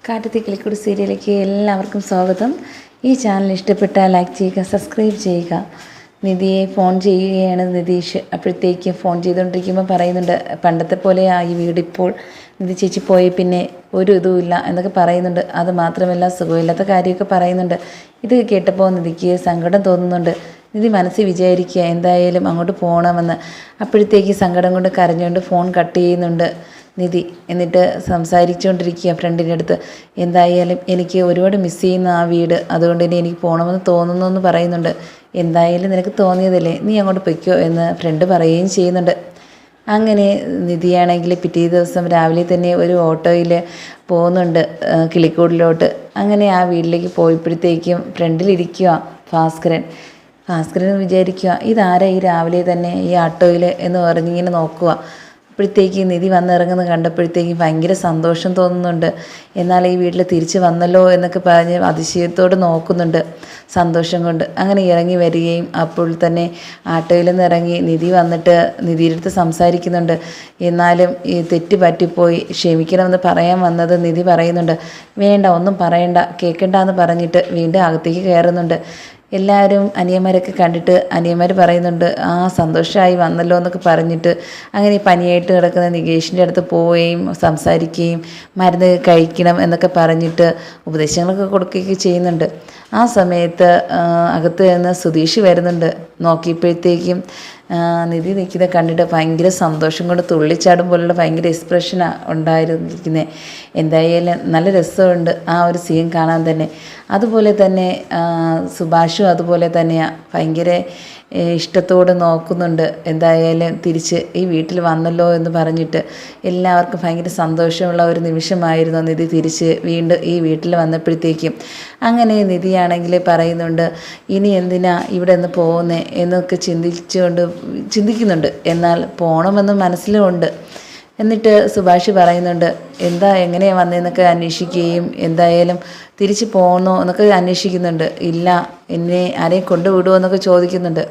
കാറ്റത്തെ കിളിക്കൂട് സീരിയലിലേക്ക് എല്ലാവർക്കും സ്വാഗതം. ഈ ചാനൽ ഇഷ്ടപ്പെട്ടാൽ ലൈക്ക് ചെയ്യുക, സബ്സ്ക്രൈബ് ചെയ്യുക. നിധിയെ ഫോൺ ചെയ്യുകയാണ് നിതീഷ്. അപ്പോഴത്തേക്ക് ഫോൺ ചെയ്തുകൊണ്ടിരിക്കുമ്പോൾ പറയുന്നുണ്ട്, പണ്ടത്തെ പോലെ ഈ വീടിപ്പോൾ നിധി ചേച്ചി പോയി പിന്നെ ഒരു ഇതുമില്ല എന്നൊക്കെ പറയുന്നുണ്ട്. അത് മാത്രമല്ല സുഖമില്ലാത്ത കാര്യമൊക്കെ പറയുന്നുണ്ട്. ഇത് കേട്ടപ്പോൾ നിധിക്ക് സങ്കടം തോന്നുന്നുണ്ട്. നിധി മനസ്സിൽ വിചാരിക്കുക എന്തായാലും അങ്ങോട്ട് പോകണമെന്ന്. അപ്പോഴത്തേക്ക് സങ്കടം കൊണ്ട് കരഞ്ഞുകൊണ്ട് ഫോൺ കട്ട് ചെയ്യുന്നുണ്ട് നിധി. എന്നിട്ട് സംസാരിച്ചുകൊണ്ടിരിക്കുക ഫ്രണ്ടിൻ്റെ അടുത്ത്. എന്തായാലും എനിക്ക് ഒരുപാട് മിസ് ചെയ്യുന്ന ആ വീട്, അതുകൊണ്ട് ഇനി എനിക്ക് പോകണമെന്ന് തോന്നുന്നു എന്ന് പറയുന്നുണ്ട്. എന്തായാലും നിനക്ക് തോന്നിയതല്ലേ, നീ അങ്ങോട്ട് പൊയ്ക്കോ എന്ന് ഫ്രണ്ട് പറയുകയും ചെയ്യുന്നുണ്ട്. അങ്ങനെ നിധിയാണെങ്കിൽ പിറ്റേ ദിവസം രാവിലെ തന്നെ ഒരു ഓട്ടോയിൽ പോകുന്നുണ്ട് കിളിക്കൂടിലോട്ട്. അങ്ങനെ ആ വീട്ടിലേക്ക് പോയപ്പോഴത്തേക്കും ഫ്രണ്ടിലിരിക്കുക ഭാസ്കരൻ വിചാരിക്കുക ഇതാരാ ഈ രാവിലെ തന്നെ ഈ ഓട്ടോയിൽ എന്ന് പറഞ്ഞിങ്ങനെ നോക്കുക. അപ്പോഴത്തേക്ക് നിധി വന്നിറങ്ങുന്നത് കണ്ടപ്പോഴത്തേക്കും ഭയങ്കര സന്തോഷം തോന്നുന്നുണ്ട്. എന്നാൽ ഈ വീട്ടിൽ തിരിച്ച് വന്നല്ലോ എന്നൊക്കെ പറഞ്ഞ് അതിശയത്തോട് നോക്കുന്നുണ്ട് സന്തോഷം കൊണ്ട്. അങ്ങനെ ഇറങ്ങി വരികയും അപ്പോൾ തന്നെ ആട്ടോയിൽ നിന്ന് ഇറങ്ങി നിധി വന്നിട്ട് നിധിയുടെ അടുത്ത് സംസാരിക്കുന്നുണ്ട്. എന്നാലും ഈ തെറ്റ് പറ്റിപ്പോയി, ക്ഷമിക്കണമെന്ന് പറയാൻ വന്നത് നിധി പറയുന്നുണ്ട്. വേണ്ട, ഒന്നും പറയണ്ട, കേൾക്കണ്ട എന്ന് പറഞ്ഞിട്ട് വീണ്ടും അകത്തേക്ക് കയറുന്നുണ്ട്. എല്ലാവരും അനിയന്മാരൊക്കെ കണ്ടിട്ട് അനിയന്മാർ പറയുന്നുണ്ട്, സന്തോഷമായി വന്നല്ലോ എന്നൊക്കെ പറഞ്ഞിട്ട് അങ്ങനെ പനിയായിട്ട് കിടക്കുന്ന നികേഷിൻ്റെ അടുത്ത് പോവുകയും സംസാരിക്കുകയും മരുന്ന് കഴിക്കണം എന്നൊക്കെ പറഞ്ഞിട്ട് ഉപദേശങ്ങളൊക്കെ കൊടുക്കുകയൊക്കെ ചെയ്യുന്നുണ്ട്. ആ സമയത്ത് അകത്ത് നിന്ന് സുധീഷ് വരുന്നുണ്ട്. നോക്കിയപ്പോഴത്തേക്കും നിധി നിൽക്കുന്നത് കണ്ടിട്ട് ഭയങ്കര സന്തോഷം കൊണ്ട് തുള്ളിച്ചാടും പോലുള്ള ഭയങ്കര എക്സ്പ്രഷനാണ് ഉണ്ടായിരിക്കുന്നത്. എന്തായാലും നല്ല രസമുണ്ട് ആ ഒരു സീൻ കാണാൻ തന്നെ. അതുപോലെ തന്നെ സുഭാഷും അതുപോലെ തന്നെയാണ് ഭയങ്കര ഇഷ്ടത്തോടെ നോക്കുന്നുണ്ട്. എന്തായാലും തിരിച്ച് ഈ വീട്ടിൽ വന്നല്ലോ എന്ന് പറഞ്ഞിട്ട് എല്ലാവർക്കും ഭയങ്കര സന്തോഷമുള്ള ഒരു നിമിഷമായിരുന്നു നിധി തിരിച്ച് വീണ്ടും ഈ വീട്ടിൽ വന്നപ്പോഴത്തേക്കും. അങ്ങനെ നിധിയാണെങ്കിൽ പറയുന്നുണ്ട്, ഇനി എന്തിനാ ഇവിടെ നിന്ന് പോകുന്നേ എന്നൊക്കെ ചിന്തിക്കുന്നുണ്ട്. എന്നാൽ പോകണമെന്ന് മനസ്സിലുമുണ്ട്. എന്നിട്ട് സുഭാഷ് പറയുന്നുണ്ട്, എങ്ങനെയാണ് വന്നതെന്നൊക്കെ അന്വേഷിക്കുകയും എന്തായാലും തിരിച്ച് പോകണോ എന്നൊക്കെ അന്വേഷിക്കുന്നുണ്ട്. ഇല്ല, എന്നെ ആരെയും കൊണ്ടുവിടുമോ എന്നൊക്കെ ചോദിക്കുന്നുണ്ട്.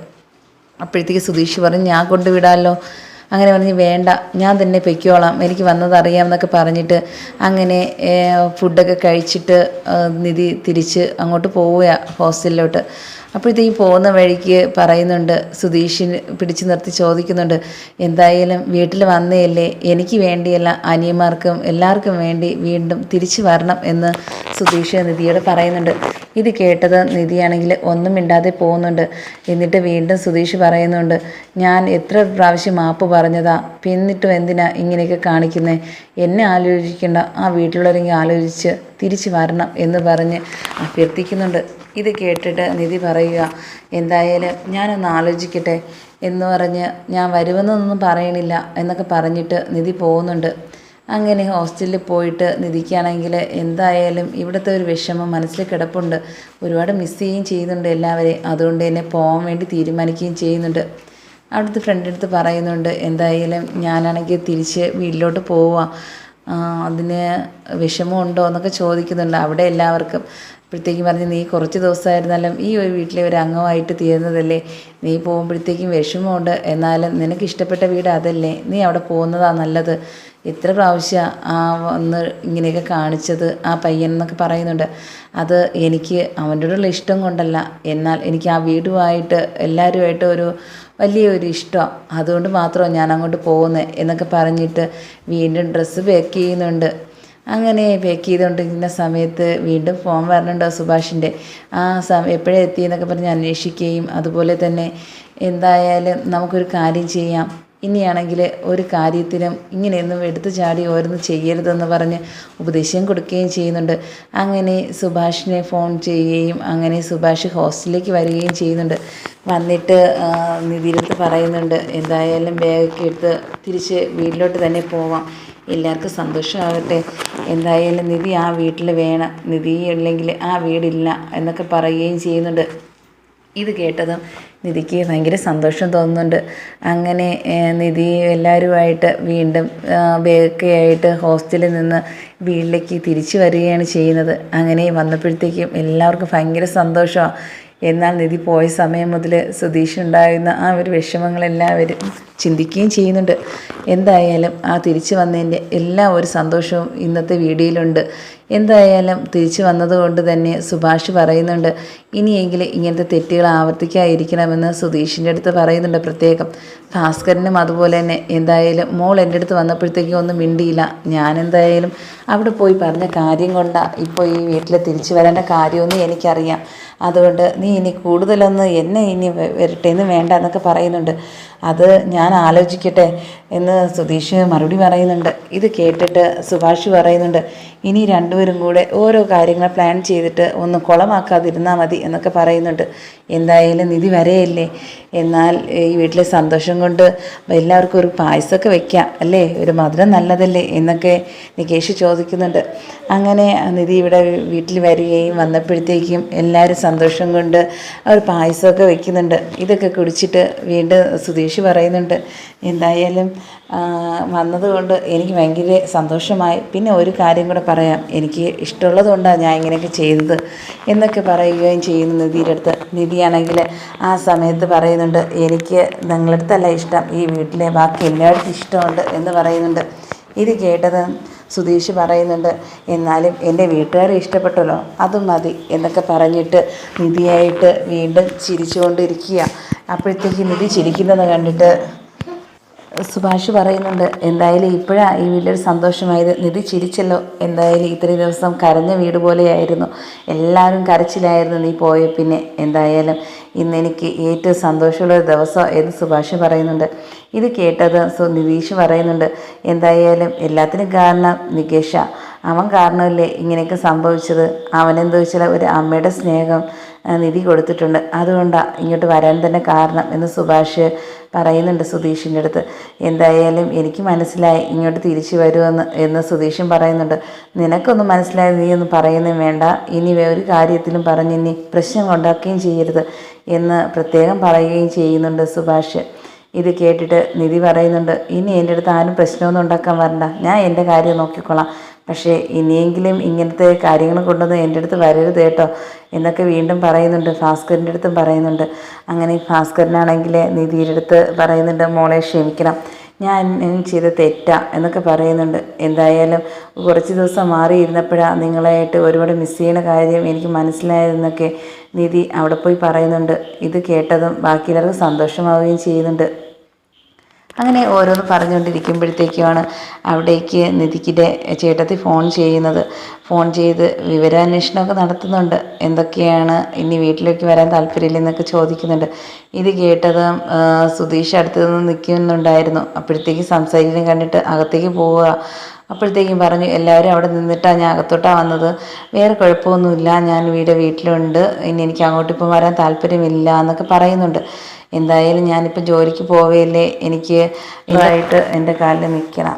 അപ്പോഴത്തേക്ക് സുധീഷ് പറഞ്ഞു, ഞാൻ കൊണ്ടുവിടാമല്ലോ. അങ്ങനെ പറഞ്ഞ് വേണ്ട, ഞാൻ തന്നെ പൊയ്ക്കോളാം, എനിക്ക് വന്നതറിയാം എന്നൊക്കെ പറഞ്ഞിട്ട് അങ്ങനെ ഫുഡൊക്കെ കഴിച്ചിട്ട് നിധി തിരിച്ച് അങ്ങോട്ട് പോവുക ഹോസ്റ്റലിലോട്ട്. അപ്പോഴത്തേക്കും പോകുന്ന വഴിക്ക് പറയുന്നുണ്ട്, സുധീഷിന് പിടിച്ചു നിർത്തി ചോദിക്കുന്നുണ്ട്, എന്തായാലും വീട്ടിൽ വന്നേയല്ലേ, എനിക്ക് വേണ്ടിയല്ല അനിയന്മാർക്കും എല്ലാവർക്കും വേണ്ടി വീണ്ടും തിരിച്ചു വരണം എന്ന് സുധീഷ് നിധിയോട് പറയുന്നുണ്ട്. ഇത് കേട്ടത് നിധിയാണെങ്കിൽ ഒന്നും മിണ്ടാതെ പോകുന്നുണ്ട്. എന്നിട്ട് വീണ്ടും സുധീഷ് പറയുന്നുണ്ട്, ഞാൻ എത്ര പ്രാവശ്യം മാപ്പ് പറഞ്ഞതാ, പിന്നിട്ടും എന്തിനാ ഇങ്ങനെയൊക്കെ കാണിക്കുന്നത്, എന്നെ ആലോചിക്കേണ്ട, ആ വീട്ടിലുള്ളവരെങ്കിൽ ആലോചിച്ച് തിരിച്ചു വരണം എന്ന് പറഞ്ഞ് അഭ്യർത്ഥിക്കുന്നുണ്ട്. ഇത് കേട്ടിട്ട് നിധി പറയുക, എന്തായാലും ഞാനൊന്ന് ആലോചിക്കട്ടെ എന്ന് പറഞ്ഞ് ഞാൻ വരുമെന്നൊന്നും പറയണില്ല എന്നൊക്കെ പറഞ്ഞിട്ട് നിധി പോകുന്നുണ്ട്. അങ്ങനെ ഹോസ്റ്റലിൽ പോയിട്ട് നിധിക്കാണെങ്കിൽ എന്തായാലും ഇവിടുത്തെ ഒരു വിഷമം മനസ്സിൽ കിടപ്പുണ്ട്. ഒരുപാട് മിസ് ചെയ്യുകയും ചെയ്യുന്നുണ്ട് എല്ലാവരെയും. അതുകൊണ്ട് തന്നെ പോകാൻ വേണ്ടി തീരുമാനിക്കുകയും ചെയ്യുന്നുണ്ട്. അവിടുത്തെ ഫ്രണ്ടിൻ്റെ അടുത്ത് പറയുന്നുണ്ട്, എന്തായാലും ഞാനാണെങ്കിൽ തിരിച്ച് വീട്ടിലോട്ട് പോവുക, അതിന് വിഷമമുണ്ടോ എന്നൊക്കെ ചോദിക്കുന്നുണ്ട് അവിടെ എല്ലാവർക്കും. അപ്പോഴത്തേക്കും പറഞ്ഞ്, നീ കുറച്ച് ദിവസമായിരുന്നാലും ഈ ഒരു വീട്ടിലെ ഒരു അംഗമായിട്ട് തീർന്നതല്ലേ, നീ പോകുമ്പോഴത്തേക്കും വിഷമമുണ്ട്, എന്നാലും നിനക്ക് ഇഷ്ടപ്പെട്ട വീട് അതല്ലേ, നീ അവിടെ പോകുന്നതാണ് നല്ലത്. എത്ര പ്രാവശ്യം വന്ന് ഇങ്ങനെയൊക്കെ കാണിച്ചത് ആ പയ്യൻ എന്നൊക്കെ പറയുന്നുണ്ട്. അത് എനിക്ക് അവൻ്റെയോടുള്ള ഇഷ്ടം കൊണ്ടല്ല, എന്നാൽ എനിക്ക് ആ വീടുമായിട്ട് എല്ലാവരുമായിട്ട് ഒരു വലിയൊരു ഇഷ്ടമാണ്, അതുകൊണ്ട് മാത്രമാണ് ഞാൻ അങ്ങോട്ട് പോകുന്നത് എന്നൊക്കെ പറഞ്ഞിട്ട് വീണ്ടും ഡ്രസ്സ് പാക്ക് ചെയ്യുന്നുണ്ട്. അങ്ങനെ പാക്ക് ചെയ്തുകൊണ്ടിരിക്കുന്ന സമയത്ത് വീണ്ടും ഫോൺ വരണുണ്ടോ സുഭാഷിൻ്റെ. എപ്പോഴേ എത്തിയെന്നൊക്കെ പറഞ്ഞ് അന്വേഷിക്കുകയും അതുപോലെ തന്നെ എന്തായാലും നമുക്കൊരു കാര്യം ചെയ്യാം, ഇനിയാണെങ്കിൽ ഒരു കാര്യത്തിനും ഇങ്ങനെയൊന്നും എടുത്തു ചാടി ഓരോന്ന് ചെയ്യരുതെന്ന് പറഞ്ഞ് ഉപദേശം കൊടുക്കുകയും ചെയ്യുന്നുണ്ട്. അങ്ങനെ സുഭാഷിനെ ഫോൺ ചെയ്യുകയും അങ്ങനെ സുഭാഷ് ഹോസ്റ്റലിലേക്ക് വരികയും ചെയ്യുന്നുണ്ട്. വന്നിട്ട് നിധിയുടെ പറയുന്നുണ്ട്, എന്തായാലും ബാഗൊക്കെ എടുത്ത് തിരിച്ച് വീട്ടിലോട്ട് തന്നെ പോവാം, എല്ലാവർക്കും സന്തോഷമാകട്ടെ, എന്തായാലും നിധി ആ വീട്ടിൽ വേണം, നിധി ഇല്ലെങ്കിൽ ആ വീടില്ല എന്നൊക്കെ പറയുകയും ചെയ്യുന്നുണ്ട്. ഇത് കേട്ടതും നിധിക്ക് ഭയങ്കര സന്തോഷം തോന്നുന്നുണ്ട്. അങ്ങനെ നിധി എല്ലാവരുമായിട്ട് വീണ്ടും ബാഗൊക്കെ ആയിട്ട് ഹോസ്റ്റലിൽ നിന്ന് വീട്ടിലേക്ക് തിരിച്ചു വരികയാണ് ചെയ്യുന്നത്. അങ്ങനെ വന്നപ്പോഴത്തേക്കും എല്ലാവർക്കും ഭയങ്കര സന്തോഷമാണ്. എന്നാൽ നിധി പോയ സമയം മുതൽ സുധീഷുണ്ടായിരുന്ന ആ ഒരു വിഷമങ്ങളെല്ലാവരും ചിന്തിക്കുകയും ചെയ്യുന്നുണ്ട്. എന്തായാലും ആ തിരിച്ചു വന്നതിൻ്റെ എല്ലാ ഒരു സന്തോഷവും ഇന്നത്തെ വീഡിയോയിലുണ്ട്. എന്തായാലും തിരിച്ചു വന്നതുകൊണ്ട് തന്നെ സുഭാഷ് പറയുന്നുണ്ട്, ഇനിയെങ്കിലും ഇങ്ങനത്തെ തെറ്റുകൾ ആവർത്തിക്കാതിരിക്കണമെന്ന് സുധീഷിൻ്റെ അടുത്ത് പറയുന്നുണ്ട് പ്രത്യേകം. ഭാസ്കരനും അതുപോലെ തന്നെ. എന്തായാലും മോൾ എൻ്റെ അടുത്ത് വന്നപ്പോഴത്തേക്കും ഒന്നും മിണ്ടിയില്ല. ഞാൻ എന്തായാലും അവിടെ പോയി പറഞ്ഞ കാര്യം കൊണ്ടാണ് ഇപ്പോൾ ഈ വീട്ടിൽ തിരിച്ചു വരേണ്ട കാര്യമൊന്നും എനിക്കറിയാം. അതുകൊണ്ട് നീ ഇനി കൂടുതലൊന്ന് എന്നെ ഇനി വരട്ടെ എന്ന് വേണ്ട എന്നൊക്കെ പറയുന്നുണ്ട്. അത് ഞാൻ ആലോചിക്കട്ടെ എന്ന് സുധീഷ് മറുപടി പറയുന്നുണ്ട്. ഇത് കേട്ടിട്ട് സുഭാഷ് പറയുന്നുണ്ട്, ഇനി രണ്ടുപേരും കൂടെ ഓരോ കാര്യങ്ങൾ പ്ലാൻ ചെയ്തിട്ട് ഒന്ന് കുളമാക്കാതിരുന്നാൽ മതി എന്നൊക്കെ പറയുന്നുണ്ട്. എന്തായാലും നിധി വരെയല്ലേ, എന്നാൽ ഈ വീട്ടിലെ സന്തോഷം കൊണ്ട് എല്ലാവർക്കും ഒരു പായസമൊക്കെ വെക്കാം അല്ലേ, ഒരു മധുരം നല്ലതല്ലേ എന്നൊക്കെ നികേഷ് ചോദിക്കുന്നുണ്ട്. അങ്ങനെ നിധി ഇവിടെ വീട്ടിൽ വരികയും വന്നപ്പോഴത്തേക്കും എല്ലാവരും സന്തോഷം കൊണ്ട് ഒരു പായസമൊക്കെ വെക്കുന്നുണ്ട്. ഇതൊക്കെ കുടിച്ചിട്ട് വീണ്ടും സുധീഷ് പറയുന്നുണ്ട്, എന്തായാലും വന്നതുകൊണ്ട് എനിക്ക് ഭയങ്കര സന്തോഷമായി. പിന്നെ ഒരു കാര്യം കൂടെ പറയാം, എനിക്ക് ഇഷ്ടമുള്ളത് കൊണ്ടാണ് ഞാൻ ഇങ്ങനെയൊക്കെ ചെയ്തത് എന്നൊക്കെ പറയുകയും ചെയ്യുന്നു നിധിയുടെ അടുത്ത്. നിധിയാണെങ്കിൽ ആ സമയത്ത് പറയുന്നുണ്ട്, എനിക്ക് നിങ്ങളുടെ അടുത്തല്ല ഇഷ്ടം, ഈ വീട്ടിലെ ബാക്കി എല്ലായിടത്തും ഇഷ്ടമുണ്ട് എന്ന് പറയുന്നുണ്ട്. ഇത് കേട്ടത് സുധീഷ് പറയുന്നുണ്ട്, എന്നാലും എൻ്റെ വീട്ടുകാരെ ഇഷ്ടപ്പെട്ടല്ലോ അതും മതി എന്നൊക്കെ പറഞ്ഞിട്ട് നിധിയായിട്ട് വീണ്ടും ചിരിച്ചുകൊണ്ടിരിക്കുക. അപ്പോഴത്തേക്ക് നിധി ചിരിക്കുന്നത് കണ്ടിട്ട് സുഭാഷ് പറയുന്നുണ്ട്, എന്തായാലും ഇപ്പോഴാണ് ഈ വലിയൊരു സന്തോഷമായത്. നിധി ചിരിച്ചല്ലോ. എന്തായാലും ഇത്രയും ദിവസം കരഞ്ഞ വീട് പോലെയായിരുന്നു, എല്ലാവരും കരച്ചിലായിരുന്നു നീ പോയ പിന്നെ. എന്തായാലും ഇന്ന് എനിക്ക് ഏറ്റവും സന്തോഷമുള്ള ഒരു ദിവസം എന്ന് സുഭാഷ് പറയുന്നുണ്ട്. ഇത് കേട്ടത് നിതീഷ് പറയുന്നുണ്ട്, എന്തായാലും എല്ലാത്തിനും കാരണം നികേഷ, അവൻ കാരണമല്ലേ ഇങ്ങനെയൊക്കെ സംഭവിച്ചത്. അവനെന്താ വെച്ചാൽ ഒരു അമ്മയുടെ സ്നേഹം നിധി കൊടുത്തിട്ടുണ്ട്, അതുകൊണ്ടാണ് ഇങ്ങോട്ട് വരാൻ തന്നെ കാരണം എന്ന് സുഭാഷ് പറയുന്നുണ്ട് സുധീഷിൻ്റെ അടുത്ത്. എന്തായാലും എനിക്ക് മനസ്സിലായി ഇങ്ങോട്ട് തിരിച്ചു വരുമെന്ന് എന്ന് സുധീഷും പറയുന്നുണ്ട്. നിനക്കൊന്നും മനസ്സിലായത് നീയൊന്നും പറയുന്നതും വേണ്ട, ഇനി ഒരു കാര്യത്തിലും പറഞ്ഞ് ഇനി പ്രശ്നം ഉണ്ടാക്കുകയും ചെയ്യരുത് എന്ന് പ്രത്യേകം പറയുകയും ചെയ്യുന്നുണ്ട് സുഭാഷ്. ഇത് കേട്ടിട്ട് നിധി പറയുന്നുണ്ട്, ഇനി എൻ്റെ അടുത്ത് ആരും പ്രശ്നമൊന്നും ഉണ്ടാക്കാൻ വരണ്ട, ഞാൻ എൻ്റെ കാര്യം നോക്കിക്കൊള്ളാം, പക്ഷേ ഇനിയെങ്കിലും ഇങ്ങനത്തെ കാര്യങ്ങൾ കൊണ്ടൊന്നും എൻ്റെ അടുത്ത് വരരുത് കേട്ടോ എന്നൊക്കെ വീണ്ടും പറയുന്നുണ്ട്. ഭാസ്കറിൻ്റെ അടുത്തും പറയുന്നുണ്ട്. അങ്ങനെ ഭാസ്കരനാണെങ്കിൽ നിധിയുടെ അടുത്ത് പറയുന്നുണ്ട്, മോളെ ക്ഷമിക്കണം, ഞാൻ ചെയ്ത തെറ്റാ എന്നൊക്കെ പറയുന്നുണ്ട്. എന്തായാലും കുറച്ച് ദിവസം മാറിയിരുന്നപ്പോഴാണ് നിങ്ങളായിട്ട് ഒരുപാട് മിസ് ചെയ്യുന്ന കാര്യം എനിക്ക് മനസ്സിലായതെന്നൊക്കെ നിധി അവിടെ പോയി പറയുന്നുണ്ട്. ഇത് കേട്ടതും ബാക്കിയുള്ളവർക്ക് സന്തോഷമാവുകയും ചെയ്യുന്നുണ്ട്. അങ്ങനെ ഓരോന്ന് പറഞ്ഞുകൊണ്ടിരിക്കുമ്പോഴത്തേക്കുമാണ് അവിടേക്ക് നിധിക്കിൻ്റെ ചേട്ടത്തി ഫോൺ ചെയ്യുന്നത്. ഫോൺ ചെയ്ത് വിവരാന്വേഷണമൊക്കെ നടത്തുന്നുണ്ട്, എന്തൊക്കെയാണ് ഇനി വീട്ടിലേക്ക് വരാൻ താല്പര്യമില്ലെന്നൊക്കെ ചോദിക്കുന്നുണ്ട്. ഇത് കേട്ടതും സുധീഷ് അടുത്ത് നിന്ന് നിൽക്കുന്നുണ്ടായിരുന്നു. അപ്പോഴത്തേക്ക് സംസാരിക്കുന്നത് കണ്ടിട്ട് അകത്തേക്ക് പോവുക. അപ്പോഴത്തേക്കും പറഞ്ഞു, എല്ലാവരും അവിടെ നിന്നിട്ടാണ് ഞാൻ അകത്തോട്ടാണ് വന്നത്, വേറെ കുഴപ്പമൊന്നുമില്ല, ഞാൻ വീട്ടിലുണ്ട്, ഇനി എനിക്ക് അങ്ങോട്ടിപ്പം വരാൻ താല്പര്യമില്ല എന്നൊക്കെ പറയുന്നുണ്ട്. എന്തായാലും ഞാനിപ്പോൾ ജോലിക്ക് പോവുകയല്ലേ, എനിക്ക് ഇതായിട്ട് എൻ്റെ കാലിൽ നിൽക്കണം.